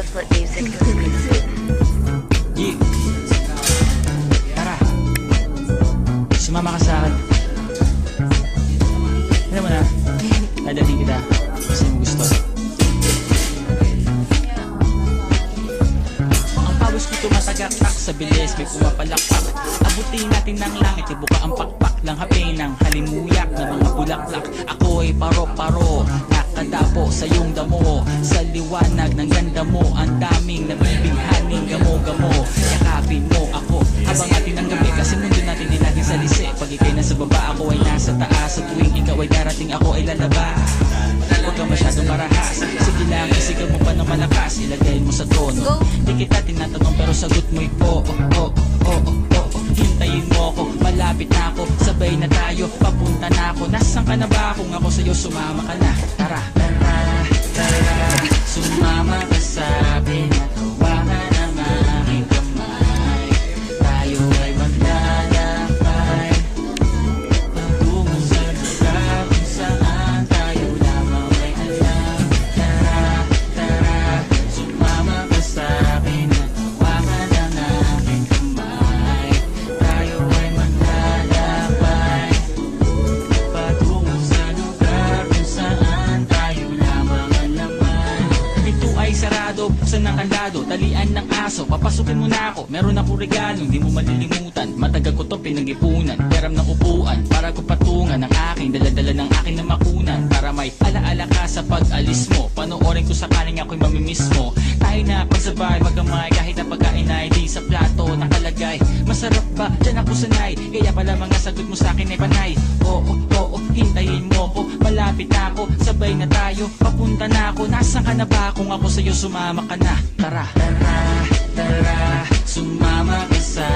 the flip music exclusive. Yeah. Tara. Sumama ka sa akin. Alam mo na, dadating kita. Kasi mo gusto. Ang pawis ko tumatagaktak sa bilis, may pumapalakpak. Abutin natin ng langit, ibuka ang pakpak lang hapin ng halimuyak na mga bulaklak. Ako ay paro-paro, nakadapo sa iyong damo. Sa liwanag ng ganda mo, ang daming nabibighaning gamo-gamo. Yakapin mo ako habang atin ang gabi, kasi mundo natin din natin sa lise. Pag ikay nasa baba, ako ay nasa taas. Sa tuwing ikaw ay darating, ako ay lalabas. Huwag ka masyadong marahas, sige lang, isigaw mo pa ng malakas. Ilagay mo sa tono, di kita tinatanong pero sagot mo'y oo, oo, oo, oo. Hintayin mo ako, malapit na ako, sabay na tayo, papunta na ako. Nasaan ka na ba? Kung ako sa'yo, sumama ka na. Tara, tara, tara, sumama ka sa akin at hawakan ang aking kamay. Tayo ay maglalakbay patungo sa lugar kung saan tayo lamang ay alam. Tara, tara, sumama ka sa akin at hawakan ang aking kamay. Tayo ay maglalakbay patungo sa lugar kung saan tayo lamang alaman. Ito ay sarado, buksan ng kandado, talian ng aso, papasukin mo na ako. Meron ako regalong di mo malilimutan. Matagal ko to pinag-ipunan, peram ng upuan para ko patungan ang aking daladala ng aking na makunan. Para may alaala ka sa pag-alis mo, panoorin ko sakaling ako'y mamimiss mo. Tayo na pagsabay, magamay, kahit na pagkain ay di sa plato nakalagay. Masarap ba? Diyan ako sanay, kaya pala mga sagot mo sa akin ay panay. Oo, oo, hintayin mo ko, malapit na ako, sabay na tayo, papunta na ako. Nasaan ka na ba? Kung ako sa'yo, sumama ka na. Tara, tara, tara, sumama ka sa